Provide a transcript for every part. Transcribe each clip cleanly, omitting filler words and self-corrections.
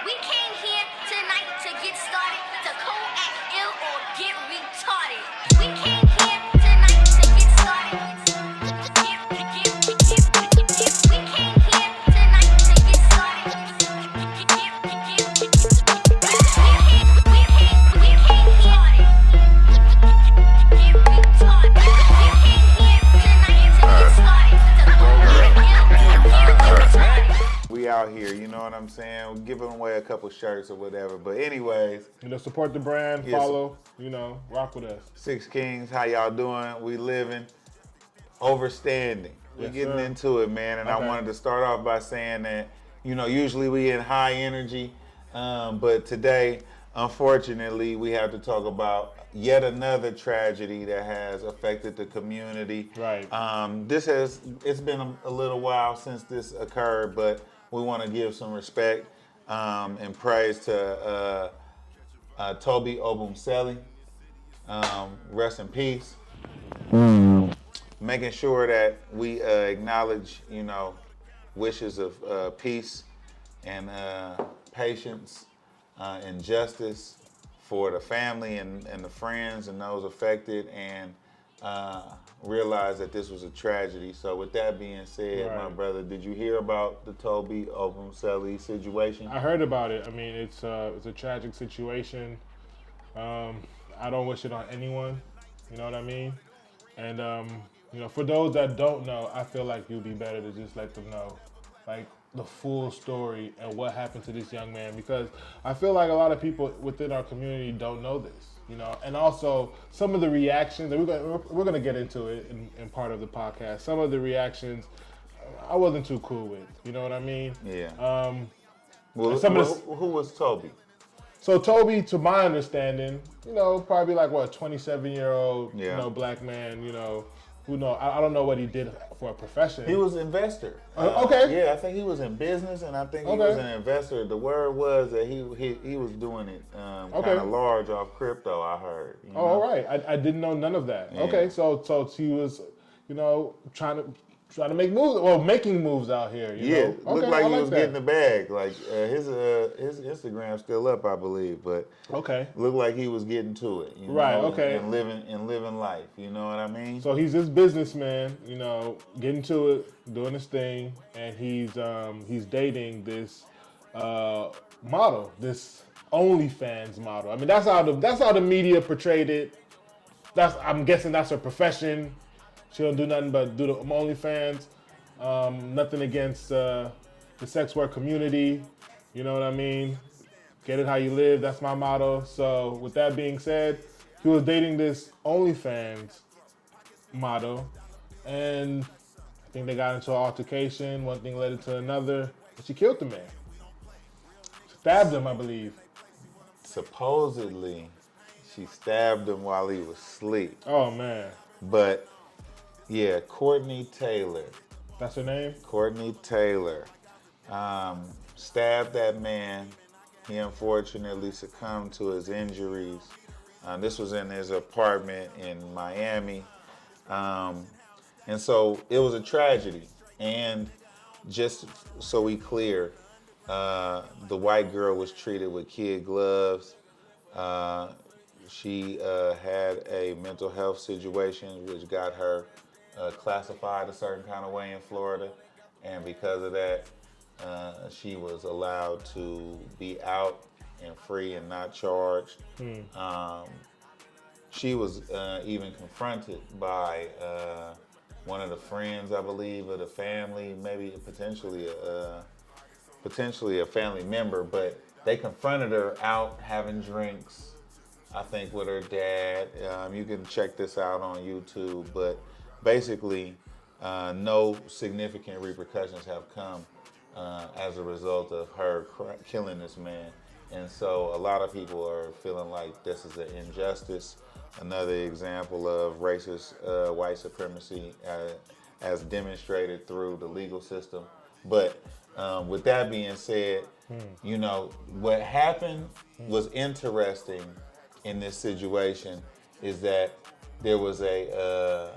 We came here tonight to get started, to co-act ill or get retarded. We came here tonight to get started. We came here tonight to get started. We came here. Get retarded. We came here tonight to get started, to co-act ill or get retarded. We out here, you know what I'm saying? We're giving away a couple shirts or whatever. But anyways, Support the brand, Yes. follow, rock with us. Six Kings, how y'all doing? We living, overstanding. We're Yes, getting sir. into it, man. And I Okay. wanted to start off by saying that, usually we in high energy, but today, unfortunately, we have to talk about yet another tragedy that has affected the community. Right. It's been a little while since this occurred, but we want to give some respect and praise to Toby Obumseli. Rest in peace. Making sure that we acknowledge, wishes of peace and patience and justice for the family and the friends and those affected, and realize that this was a tragedy. So with that being said, Right. my brother, did you hear about the Toby Obumseli situation? I heard about it. I mean, it's a tragic situation. I don't wish it on anyone. You know what I mean? And for those that don't know, I feel like you'd be better to just let them know, like, the full story and what happened to this young man, because I feel like a lot of people within our community don't know this. And also some of the reactions, and we're gonna get into it in part of the podcast. Some of the reactions I wasn't too cool with. You know what I mean? Yeah. And some of Who was Toby? So Toby, to my understanding, probably like 27-year-old, Yeah. black man, who know? I don't know what he did for a profession. He was an investor. Okay. Yeah, I think he was in business, and I think he Okay. was an investor. The word was that he was doing it kind Okay. of large off crypto. I heard. Oh, all right. I didn't know none of that. Yeah. Okay, so he was, trying to make moves, well, making moves out here. Yeah, Okay, looked like I he was that. getting the bag. Like his Instagram's still up, I believe, but Okay. looked like he was getting to it. Right, okay. And living life. You know what I mean? So he's this businessman, getting to it, doing his thing, and he's dating this model, this OnlyFans model. I mean, that's how the media portrayed it. I'm guessing that's her profession. She don't do nothing but do the OnlyFans. Nothing against the sex work community. You know what I mean? Get it how you live. That's my motto. So with that being said, he was dating this OnlyFans model, and I think they got into an altercation. One thing led into another, and she killed the man. Stabbed him, I believe. Supposedly, she stabbed him while he was asleep. Oh man, But yeah, Courtney Taylor. that's her name. Courtney Taylor stabbed that man. He unfortunately succumbed to his injuries. This was in his apartment in Miami. And so it was a tragedy. And just so we clear, the white girl was treated with kid gloves. She had a mental health situation which got her classified a certain kind of way in Florida, and because of that, she was allowed to be out and free and not charged. She was even confronted by one of the friends, I believe, of the family, maybe potentially a family member, but they confronted her out having drinks, I think with her dad. You can check this out on YouTube, but basically no significant repercussions have come as a result of her killing this man. And so a lot of people are feeling like this is an injustice, another example of racist white supremacy as demonstrated through the legal system. But with that being said, what happened was interesting in this situation is that there was a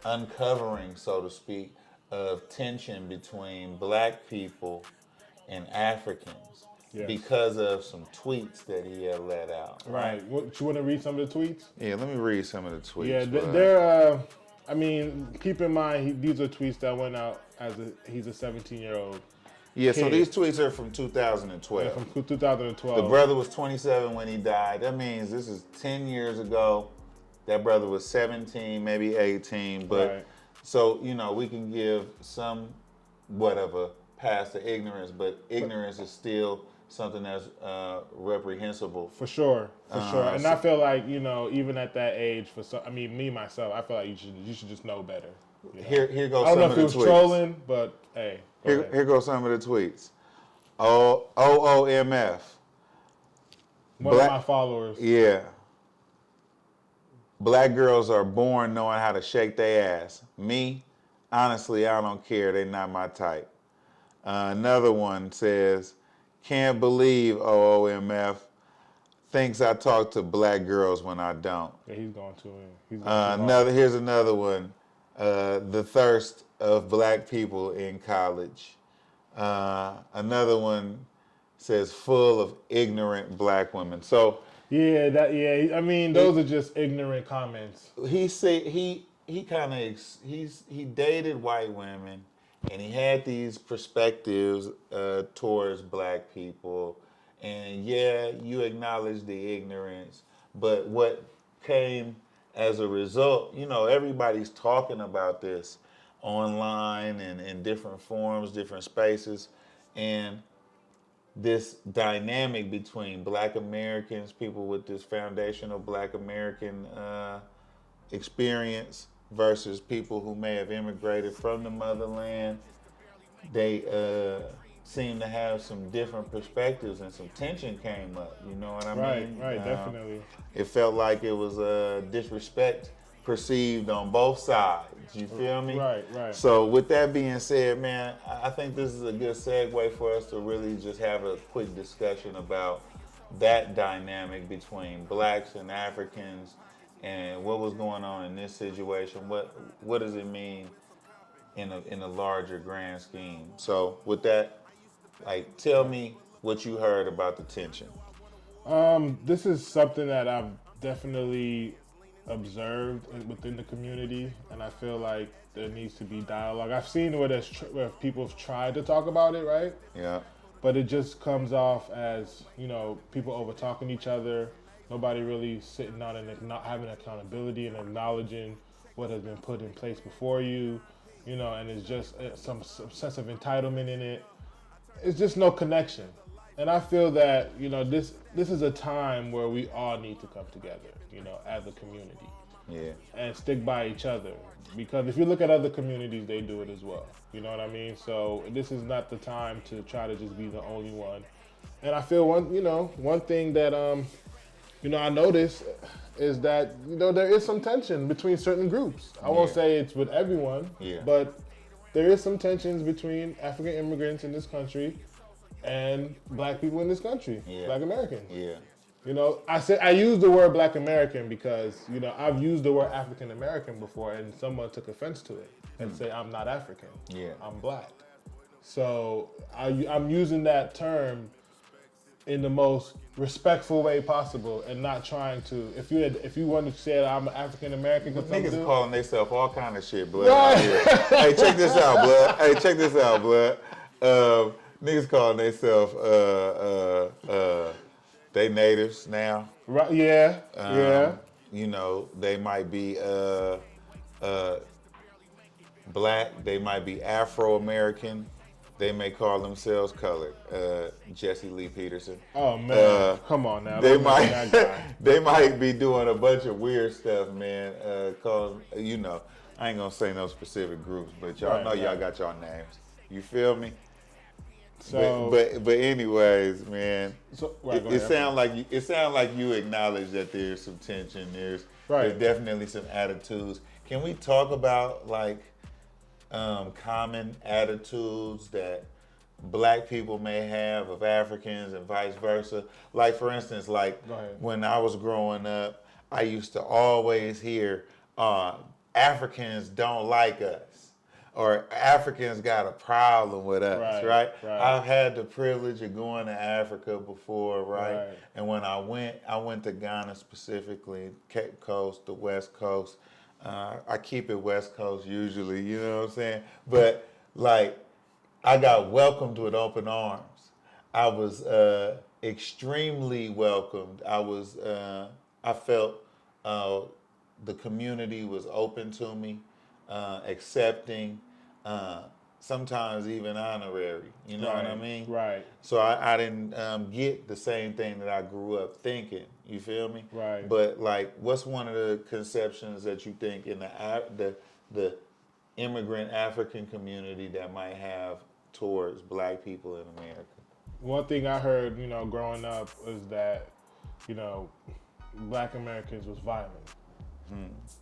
uncovering, so to speak, of tension between black people and Africans. Yes. because of some tweets that he had let out. Right. What, you want to read some of the tweets? Yeah, let me read some of the tweets. Yeah, bud. they're. I mean, keep in mind these are tweets that went out he's a 17-year-old. Yeah, so kid. these tweets are from 2012. From 2012. The brother was 27 when he died. That means this is 10 years ago. That brother was 17, maybe 18. But Right. so, you know, we can give somewhat of a pass to ignorance, but ignorance is still something that's reprehensible. For sure. And so- I feel like, you know, even at that age, me myself, I feel like you should just know better. You know? Here goes I don't some know of if the he was tweets. trolling, but hey. go ahead. Here goes some of the tweets. OOMF. One of my followers. Yeah. Black girls are born knowing how to shake their ass. Me, honestly, I don't care. They're not my type. Another one says, can't believe OOMF thinks I talk to black girls when I don't. Yeah, he's going to it. He's going too hard. Here's another one. The thirst of black people in college. Another one says full of ignorant black women. So Yeah, I mean, those are just ignorant comments. he said he dated white women, and he had these perspectives towards black people. And yeah, you acknowledge the ignorance, but what came as a result, you know, everybody's talking about this online and in different forums, different spaces, and this dynamic between black Americans, people with this foundational black American experience versus people who may have immigrated from the motherland, they seem to have some different perspectives, and some tension came up, you know what I mean? Right, definitely. It felt like it was disrespect perceived on both sides. You feel me? Right. So with that being said, man, I think this is a good segue for us to really just have a quick discussion about that dynamic between blacks and Africans and what was going on in this situation. What does it mean in a larger grand scheme? So with that, like, tell me what you heard about the tension. This is something that I've definitely observed within the community, and I feel like there needs to be dialogue. I've seen where people have tried to talk about it, right? Yeah. But it just comes off as, you know, people over talking each other, nobody really sitting down and not having accountability and acknowledging what has been put in place before you, you know, and it's just some sense of entitlement in it. It's just no connection. And I feel that, you know, this is a time where we all need to come together, you know, as a community. Yeah. And stick by each other. Because if you look at other communities, they do it as well. You know what I mean? So this is not the time to try to just be the only one. And I feel one thing that I noticed is that, you know, there is some tension between certain groups. I won't say it's with everyone, but there is some tensions between African immigrants in this country and black people in this country, black Americans. Yeah. You know, I use the word black American because, you know, I've used the word African American before and someone took offense to it and say I'm not African. Yeah. I'm black. So I'm using that term in the most respectful way possible and not trying to. If you wanted to say I'm an African American, Niggas calling themselves all kind of shit, blood. Out here. Hey, check this out, blood. Niggas calling themselves they natives now. Right? Yeah. You know, they might be black. They might be Afro-American. They may call themselves colored. Jesse Lee Peterson. Oh man, come on now. They might be doing a bunch of weird stuff, man. Cause you know, I ain't gonna say no specific groups, but y'all know y'all got y'all names. You feel me? So, but anyways, man. So, it sounds like you acknowledge that there's some tension. There's definitely some attitudes. Can we talk about like common attitudes that black people may have of Africans and vice versa? Like, for instance, like when I was growing up, I used to always hear Africans don't like us, or Africans got a problem with us, right? Right. I've had the privilege of going to Africa before, right? Right. And when I went to Ghana specifically, Cape Coast, the West Coast. I keep it West Coast usually, you know what I'm saying? But like, I got welcomed with open arms. I was extremely welcomed. I felt the community was open to me, accepting, sometimes even honorary. You know what I mean? Right. So I didn't get the same thing that I grew up thinking. You feel me? Right. But like, what's one of the conceptions that you think in the immigrant African community that might have towards black people in America? One thing I heard, growing up is that, black Americans was violent.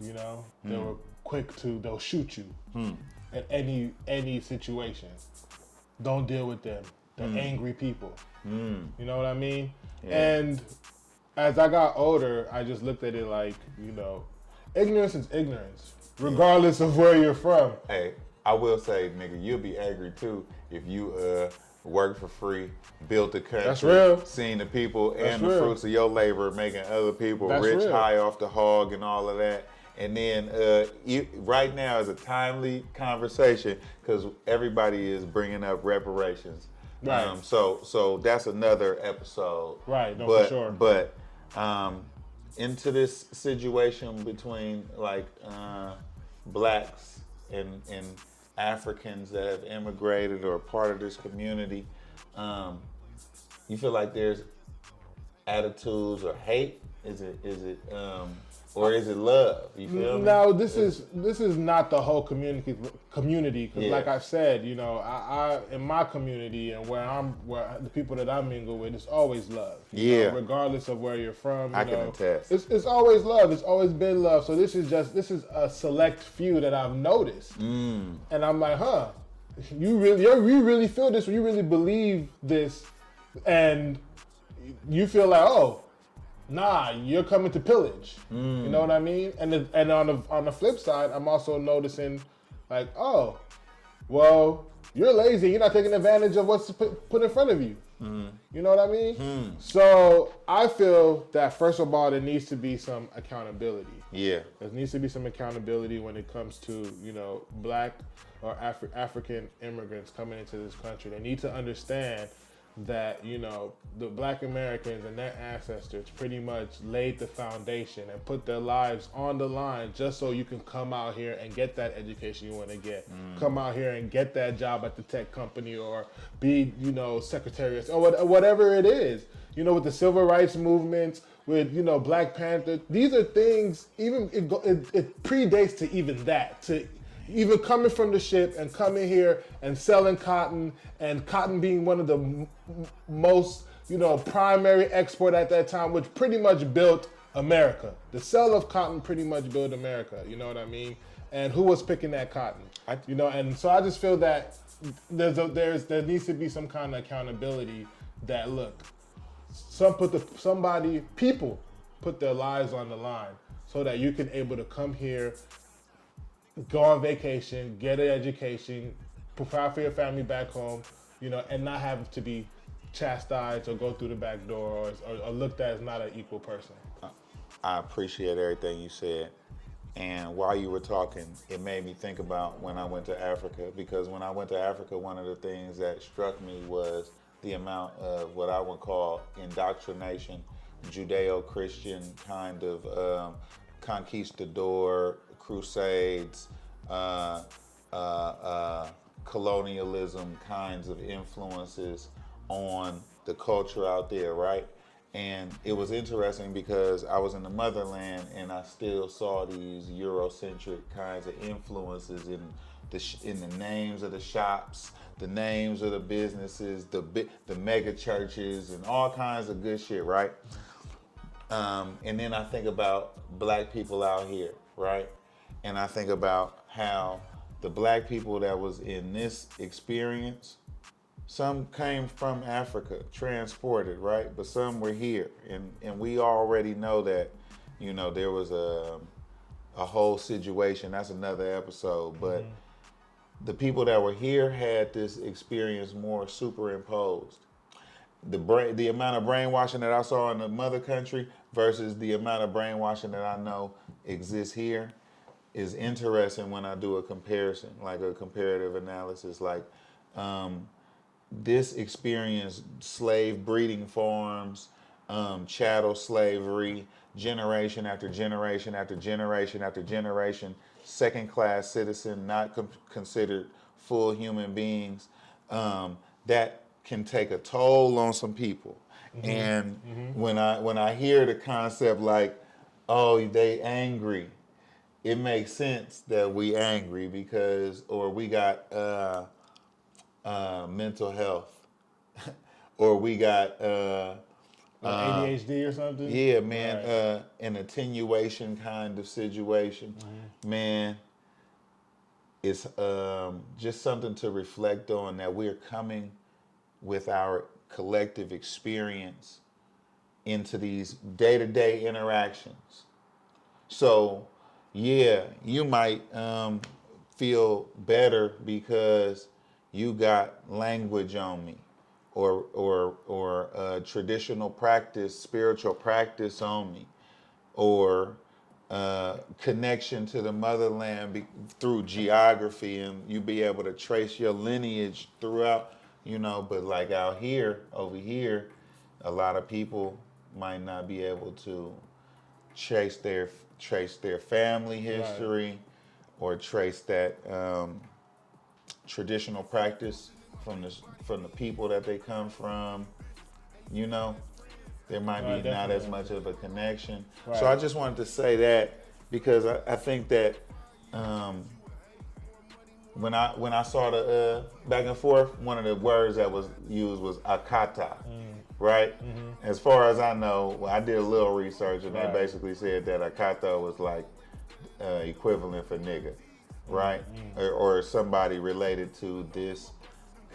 They were quick they'll shoot you at any situation. Don't deal with them. They're angry people. You know what I mean? Yeah. And as I got older, I just looked at it like, ignorance is ignorance, regardless of where you're from. Hey, I will say, nigga, you'll be angry too if you worked for free, built the country, That's real. seen the people That's and the real. fruits of your labor, making other people That's rich, real. high off the hog, and all of that. And then right now is a timely conversation because everybody is bringing up reparations. Right. So that's another episode. Right. No, but, for sure. But into this situation between like blacks and Africans that have immigrated or are part of this community, you feel like there's attitudes or hate? Is it or is it love? You feel me? No, this is not the whole community. Because, Yeah. like I said, I in my community and where the people that I mingle with, it's always love. You know, regardless of where you're from. I can attest. It's always love. It's always been love. So this is a select few that I've noticed, and I'm like, huh, you really feel this? Or you really believe this? And you feel like, oh. Nah, you're coming to pillage. You know what I mean? And on the flip side, I'm also noticing, like, oh, well, you're lazy. You're not taking advantage of what's put in front of you. You know what I mean? So I feel that first of all, there needs to be some accountability. Yeah. There needs to be some accountability when it comes to black or African immigrants coming into this country. They need to understand that the black Americans and their ancestors pretty much laid the foundation and put their lives on the line just so you can come out here and get that education you want to get. Come out here and get that job at the tech company or be secretary or whatever it is. With the civil rights movement, with Black Panther, these are things. Even it predates to even that. To even coming from the ship and coming here and selling cotton, and cotton being one of the most, primary export at that time, which pretty much built America. The sale of cotton pretty much built America, you know what I mean? And who was picking that cotton? And so I just feel that there needs to be some kind of accountability that, look, people put their lives on the line so that you can able to come here, go on vacation, get an education, provide for your family back home, and not have to be chastised or go through the back door or looked at as not an equal person. I appreciate everything you said. And while you were talking, it made me think about when I went to Africa, because when I went to Africa, one of the things that struck me was the amount of what I would call indoctrination, Judeo-Christian kind of conquistador crusades, colonialism kinds of influences on the culture out there, right? And it was interesting because I was in the motherland and I still saw these Eurocentric kinds of influences in the names of the shops, the names of the businesses, the mega churches, and all kinds of good shit, right? And then I think about black people out here, right? And I think about how the black people that was in this experience, some came from Africa, transported, right? But some were here. And we already know that, there was a whole situation. That's another episode. But the people that were here had this experience more superimposed. The amount of brainwashing that I saw in the mother country versus the amount of brainwashing that I know exists here is interesting when I do a comparison, like a comparative analysis. Like this experience, slave breeding farms, chattel slavery, generation after generation after generation after generation, second class citizen, not considered full human beings, that can take a toll on some people. And when I hear the concept like, oh, they angry, it makes sense that we angry because, or we got mental health, or we got ADHD or something. yeah, man, Right. an attenuation kind of situation. Man, it's just something to reflect on, that we're coming with our collective experience into these day-to-day interactions. So, yeah, you might feel better because you got language on me, or traditional practice, spiritual practice on me, or connection to the motherland through geography, and you be able to trace your lineage throughout, But like out here, over here, a lot of people might not be able to trace their family history, or trace that traditional practice from the people that they come from. There might Right, be not as definitely. much of a connection. Right. So I just wanted to say that because I think that when I saw the back and forth, one of the words that was used was akata, right? As far as I know, I did a little research, and Right. they basically said that akata was like equivalent for nigga, right? Or somebody related to this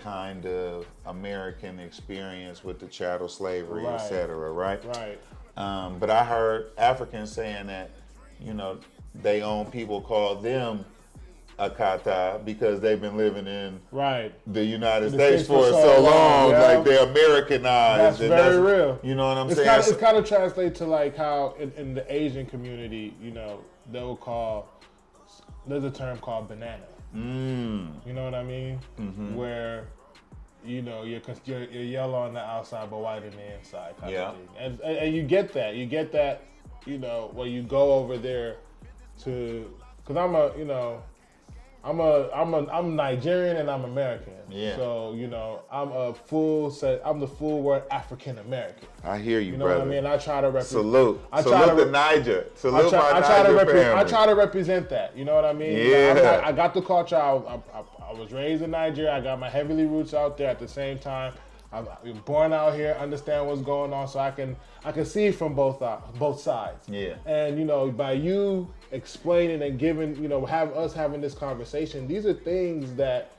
kind of American experience with the chattel slavery, Right. et cetera, right? Right. But I heard Africans saying that, they own people call them Akata because they've been living in Right. the United The States States for so long, yeah. like they're Americanized. That's very real. You know what I'm It's saying? kind of, it's kind of translate to like how in the Asian community, they'll call, there's a term called banana. You know what I mean? Where you're yellow on the outside but white in the inside kind Yeah. of thing. And you get that. You get that, when you go over there to, because I'm Nigerian and I'm American. Yeah. So, I'm the full word African American. I hear you, You know brother. what I mean? I try to represent. Salute. I try Salute to to Niger. I Salute try, my I, try to Niger repre- I family. try to represent that. You know what I mean? Yeah. I got the culture. I was raised in Nigeria. I got my heavily roots out there. At the same time, I'm born out here. Understand what's going on, so I can see from both sides. Yeah. And by you explaining and giving, having this conversation, these are things that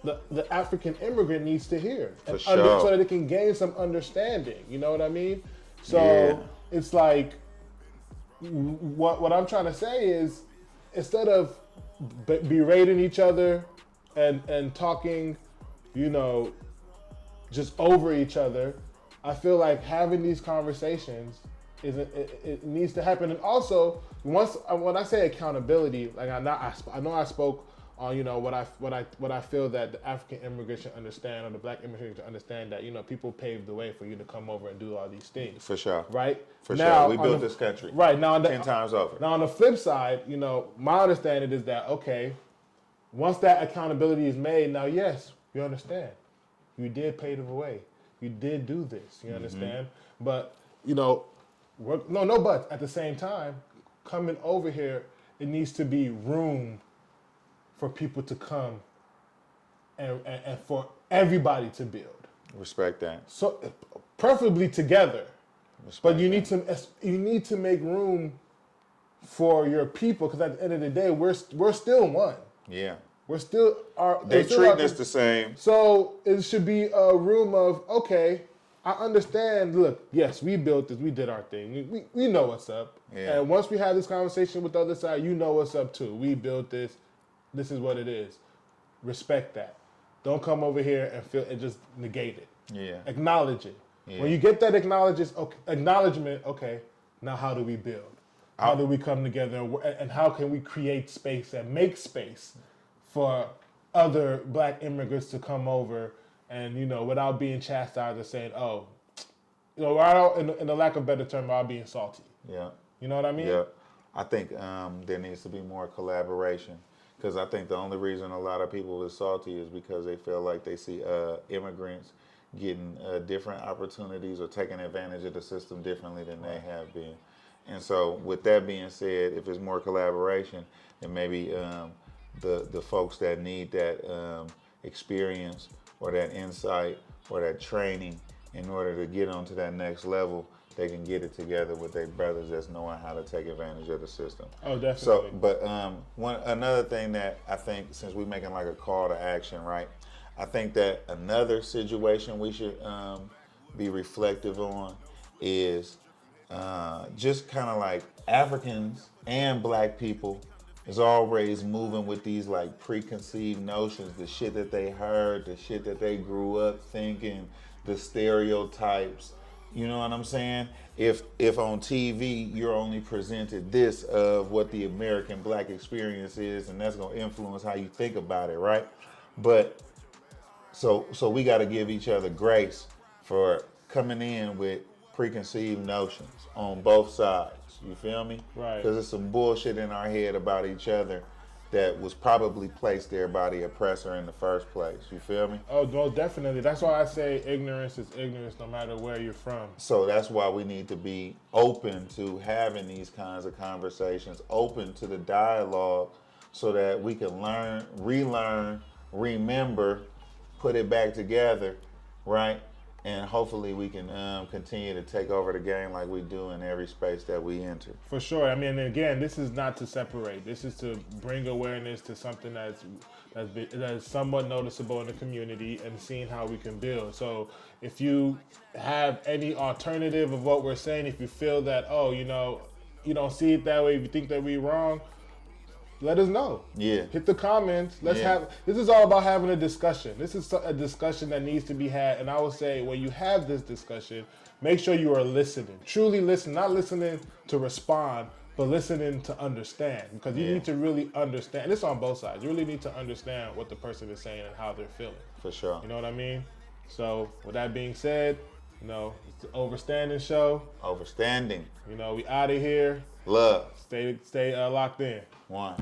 the African immigrant needs to hear, For sure. so that it can gain some understanding. You know what I mean? So Yeah. it's like what I'm trying to say is, instead of berating each other and talking, just over each other, I feel like having these conversations it needs to happen. And also, when I say accountability, like I know I spoke on what I feel that the African immigrant should understand, or the Black immigrant should understand, that people paved the way for you to come over and do all these things. For sure. Right? For Now, sure. We on built the- this country. Right. Now, 10 times over. Now, on the flip side, my understanding is that, okay, once that accountability is made, now, yes, you understand. You did pave the way. You did do this. You understand? But, no buts. At the same time, coming over here, it needs to be room for people to come and for everybody to build. Respect that. So, preferably together. Respect But you that. need to make room for your people, because at the end of the day, we're still one. Yeah. We're still They treating us the same. So it should be a room of, okay, I understand. Look, yes, we built this. We did our thing. We know what's up. Yeah. And once we have this conversation with the other side, you know what's up too. We built this. this is what it is. Respect that. Don't come over here and just negate it. Yeah. Acknowledge it. Yeah. When you get that acknowledgement, okay, now how do we build? How do we come together, and how can we create space and make space for other black immigrants to come over and, without being chastised or saying, oh, in the lack of better term, without being salty. Yeah. You know what I mean? Yeah. I think there needs to be more collaboration, because I think the only reason a lot of people are salty is because they feel like they see immigrants getting different opportunities or taking advantage of the system differently than they have been. And so with that being said, if there's more collaboration, then maybe the folks that need that experience or that insight or that training in order to get onto that next level, they can get it together with their brothers that's knowing how to take advantage of the system. Oh, definitely. So, but another thing that I think, since we're making like a call to action, right? I think that another situation we should be reflective on is just kind of like Africans and black people is always moving with these like preconceived notions, the shit that they heard, the shit that they grew up thinking, the stereotypes. You know what I'm saying? If on TV you're only presented this of what the American black experience is, and that's gonna influence how you think about it, right? But so we got to give each other grace for coming in with preconceived notions on both sides. You feel me? Right. Because there's some bullshit in our head about each other that was probably placed there by the oppressor in the first place. You feel me? Oh, no, definitely. That's why I say ignorance is ignorance no matter where you're from. So that's why we need to be open to having these kinds of conversations, open to the dialogue, so that we can learn, relearn, remember, put it back together, right? And hopefully we can continue to take over the game like we do in every space that we enter. For sure. I mean, again, this is not to separate. This is to bring awareness to something that is somewhat noticeable in the community and seeing how we can build. So if you have any alternative of what we're saying, if you feel that, you don't see it that way, if you think that we're wrong, let us know. Yeah. Hit the comments. Let's Yeah. this is all about having a discussion. This is a discussion that needs to be had. And I would say when you have this discussion, make sure you are listening. Truly listen, not listening to respond, but listening to understand. Because you need to really understand. And it's on both sides. You really need to understand what the person is saying and how they're feeling. For sure. You know what I mean? So with that being said, it's the Overstanding show. Overstanding. We out of here. Love. Stay locked in. One.